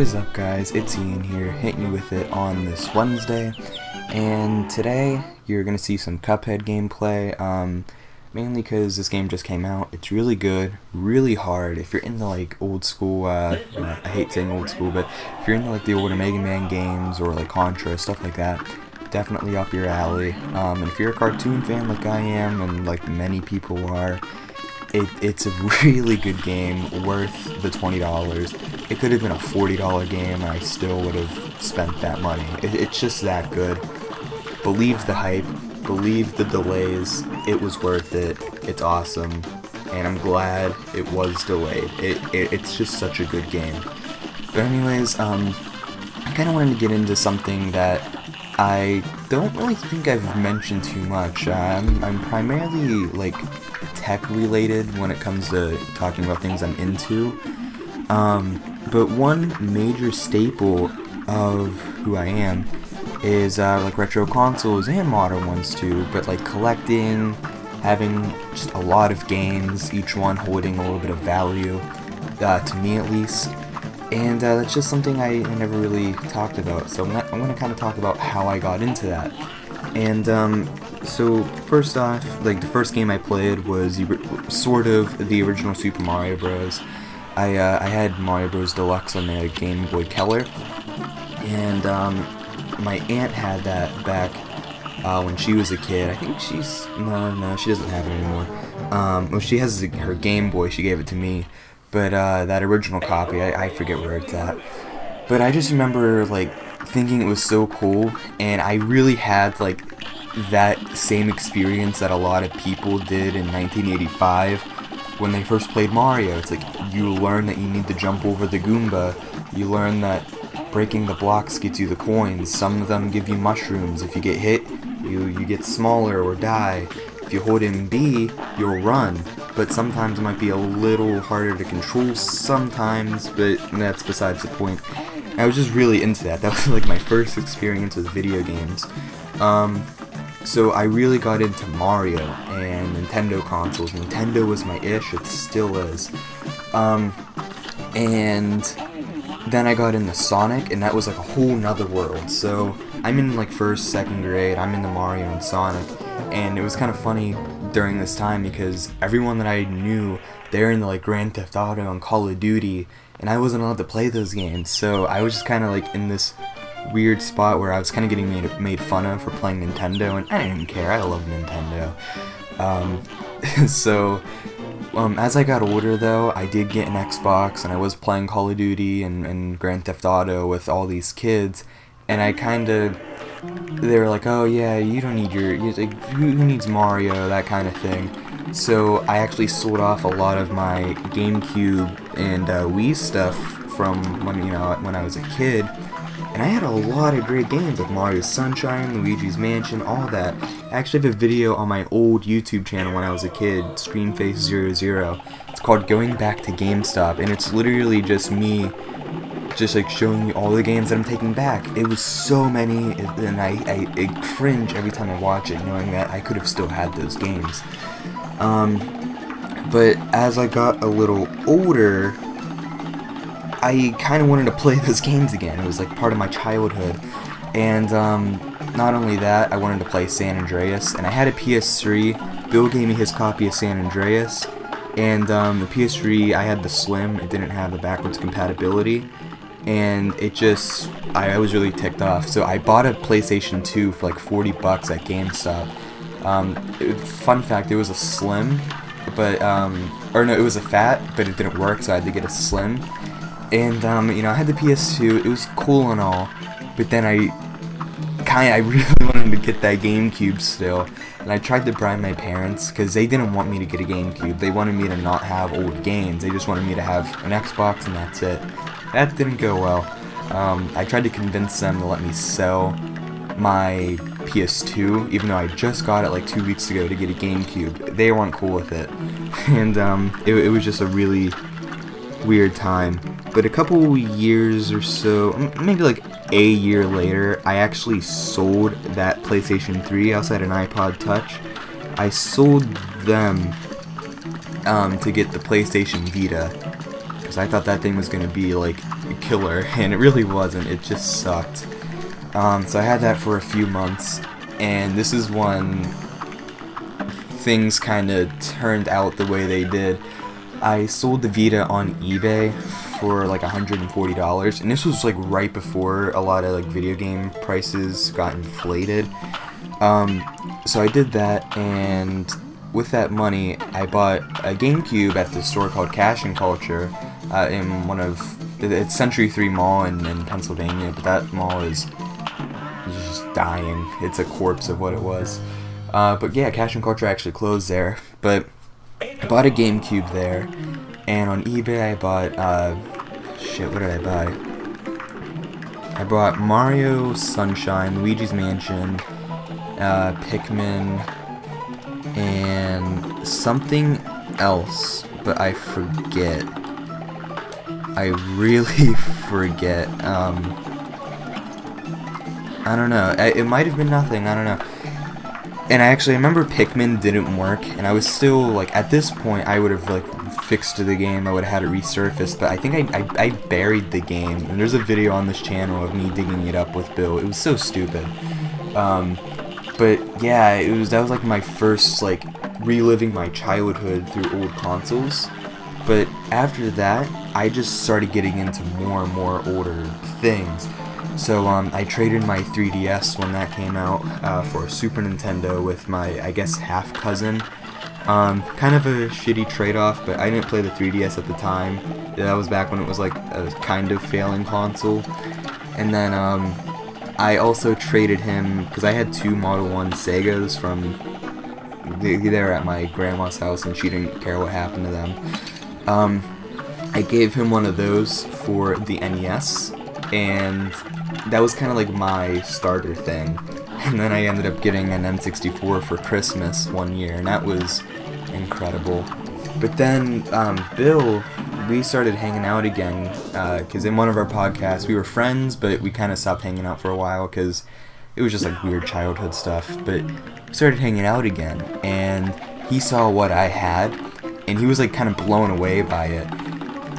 is up, guys? It's Ian here, hitting you with it on this Wednesday, and today you're gonna see some CupHead gameplay, mainly because this game just came out. It's really good, really hard. If you're into like old school, I hate saying old school, but if you're into like the older Mega Man games or like Contra, stuff like that, definitely up your alley. And if you're a cartoon fan like I am, and like many people are, it's a really good game, worth the $20. It could have been a $40 game and I still would have spent that money. It's just that good. Believe the hype, believe the delays, it was worth it, it's awesome, and I'm glad it was delayed. It's just such a good game. But anyways, I kind of wanted to get into something that I don't really think I've mentioned too much. I'm primarily like tech related when it comes to talking about things I'm into, but one major staple of who I am is like retro consoles and modern ones too, but like collecting, having just a lot of games, each one holding a little bit of value, to me at least. And that's just something I never really talked about, so I'm going to kind of talk about how I got into that. And so first off, like the first game I played was sort of the original Super Mario Bros. I had Mario Bros. Deluxe on the Game Boy Color, and my aunt had that back when she was a kid. I think no, she doesn't have it anymore. Well, she has her Game Boy, she gave it to me. But that original copy, I forget where it's at. But I just remember like thinking it was so cool, and I really had like that same experience that a lot of people did in 1985 when they first played Mario. It's like you learn that you need to jump over the Goomba, you learn that breaking the blocks gets you the coins, some of them give you mushrooms. If you get hit, you get smaller or die. If you hold in B, you'll run, but sometimes it might be a little harder to control sometimes, but that's besides the point. I was just really into that. That was like my first experience with video games. So I really got into Mario and Nintendo consoles. Nintendo was my ish, it still is. And then I got into Sonic, and that was like a whole nother world. So I'm in like first, second grade, I'm into Mario and Sonic. And it was kind of funny during this time because everyone that I knew, they're into like Grand Theft Auto and Call of Duty, and I wasn't allowed to play those games. So I was just kind of like in this weird spot where I was kind of getting made fun of for playing Nintendo, and I didn't care. I love Nintendo. So as I got older though, I did get an Xbox, and I was playing Call of Duty and Grand Theft Auto with all these kids, and I kind of, they were like, oh yeah, you don't need who needs Mario, that kind of thing. So I actually sold off a lot of my GameCube and Wii stuff from when I was a kid, and I had a lot of great games like Mario Sunshine, Luigi's Mansion, all that. I actually have a video on my old YouTube channel when I was a kid, Screenface00. It's called Going Back to GameStop, and it's literally just me just like showing you all the games that I'm taking back. It was so many, and I cringe every time I watch it, knowing that I could have still had those games. But as I got a little older, I kind of wanted to play those games again. It was like part of my childhood. And not only that, I wanted to play San Andreas, and I had a PS3. Bill gave me his copy of San Andreas, and the PS3, I had the Slim. It didn't have the backwards compatibility, and it just, I was really ticked off. So I bought a PlayStation 2 for like $40 at GameStop. Fun fact, it was a Slim, but or no, it was a Fat, but it didn't work, so I had to get a Slim. And I had the PS2. It was cool and all, but then I really wanted to get that GameCube still, and I tried to bribe my parents because they didn't want me to get a GameCube. They wanted me to not have old games. They just wanted me to have an Xbox, and that's it. That didn't go well. I tried to convince them to let me sell my PS2, even though I just got it like 2 weeks ago to get a GameCube. They weren't cool with it, and it was just a really weird time. But a couple years or so, maybe like a year later, I actually sold that PlayStation 3. I also had an iPod Touch. I sold them to get the PlayStation Vita, because I thought that thing was going to be like killer, and it really wasn't. It just sucked. So I had that for a few months, and this is when things kind of turned out the way they did. I sold the Vita on eBay for like $140, and this was like right before a lot of like video game prices got inflated. So I did that, and with that money, I bought a GameCube at this store called Cash and Culture in it's Century 3 Mall in Pennsylvania, but that mall is just dying. It's a corpse of what it was. But yeah, Cash and Culture actually closed there. But I bought a GameCube there, and on eBay I bought, what did I buy? I bought Mario Sunshine, Luigi's Mansion, Pikmin, and something else, but I forget. I really forget. I don't know. It might have been nothing. I don't know. And I remember Pikmin didn't work, and I was still, like, at this point, I would have, like, fixed the game, I would have had it resurfaced, but I think I buried the game, and there's a video on this channel of me digging it up with Bill. It was so stupid. But, yeah, that was, like, my first, like, reliving my childhood through old consoles. But after that, I just started getting into more and more older things. So I traded my 3DS when that came out for a Super Nintendo with my, I guess, half cousin. Kind of a shitty trade-off, but I didn't play the 3DS at the time. That was back when it was like a kind of failing console. And then I also traded him, because I had two Model 1 Segas from, they were at my grandma's house and she didn't care what happened to them. I gave him one of those for the NES, and that was kind of like my starter thing. And then I ended up getting an N64 for Christmas one year, and that was incredible. But then Bill, we started hanging out again, because in one of our podcasts, we were friends, but we kind of stopped hanging out for a while because it was just like weird childhood stuff. But we started hanging out again, and he saw what I had, and he was like kind of blown away by it.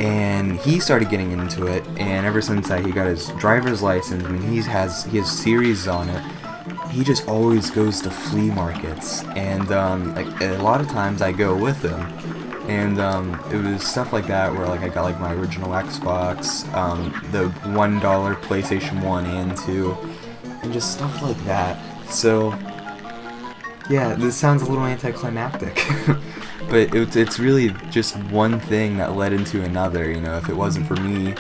And he started getting into it, and ever since he got his driver's license, I mean, he has series on it. He just always goes to flea markets, and like a lot of times I go with him. And it was stuff like that where like I got like my original Xbox, the $1 PlayStation 1 and 2, and just stuff like that. So yeah, this sounds a little anticlimactic. But it's really just one thing that led into another. You know, if it wasn't for me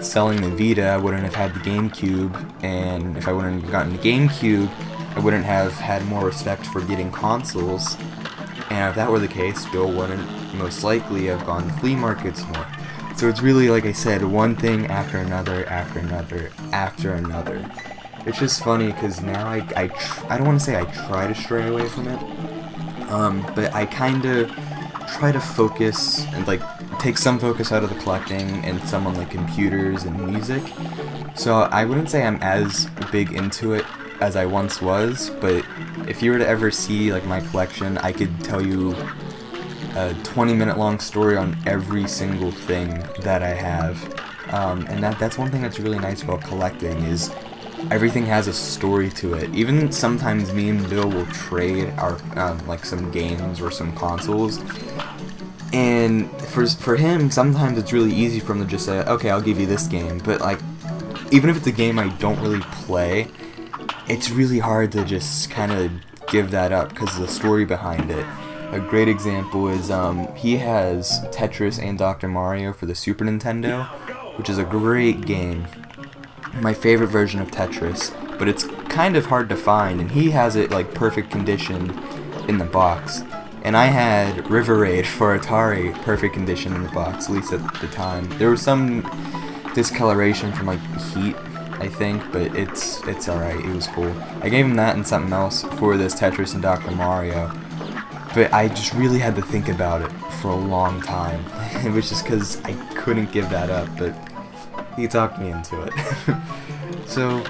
selling the Vita, I wouldn't have had the GameCube, and if I wouldn't have gotten the GameCube, I wouldn't have had more respect for getting consoles. And if that were the case, Bill wouldn't most likely have gone to flea markets more. So it's really, like I said, one thing after another, after another, after another. It's just funny because now I don't want to say I try to stray away from it, but I kind of try to focus and like take some focus out of the collecting and some on like computers and music. So I wouldn't say I'm as big into it as I once was, but if you were to ever see like my collection, I could tell you a 20-minute long story on every single thing that I have. And that's one thing that's really nice about collecting is everything has a story to it. Even sometimes me and Bill will trade our like some games or some consoles, and for him sometimes it's really easy for him to just say, okay, I'll give you this game. But like, even if it's a game I don't really play, it's really hard to just kind of give that up because of the story behind it. A great example is he has Tetris and Dr. Mario for the Super Nintendo, which is a great game. My favorite version of Tetris, but it's kind of hard to find, and he has it like perfect condition in the box. And I had River Raid for Atari perfect condition in the box, at least at the time. There was some discoloration from like heat, I think, but it's alright, it was cool. I gave him that and something else for this Tetris and Dr. Mario, but I just really had to think about it for a long time. It was just because I couldn't give that up, but he talked me into it. So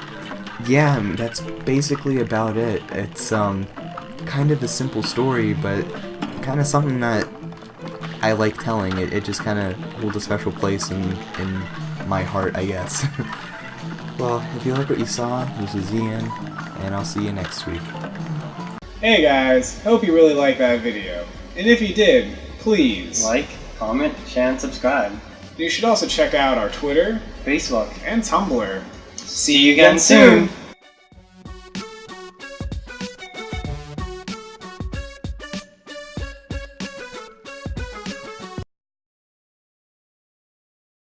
yeah, that's basically about it. It's kind of a simple story, but kind of something that I like telling. It just kind of holds a special place in my heart, I guess. Well, if you like what you saw, this is Eian, and I'll see you next week. Hey guys, hope you really liked that video. And if you did, please like, comment, share, and subscribe. You should also check out our Twitter, Facebook, and Tumblr. See you again soon!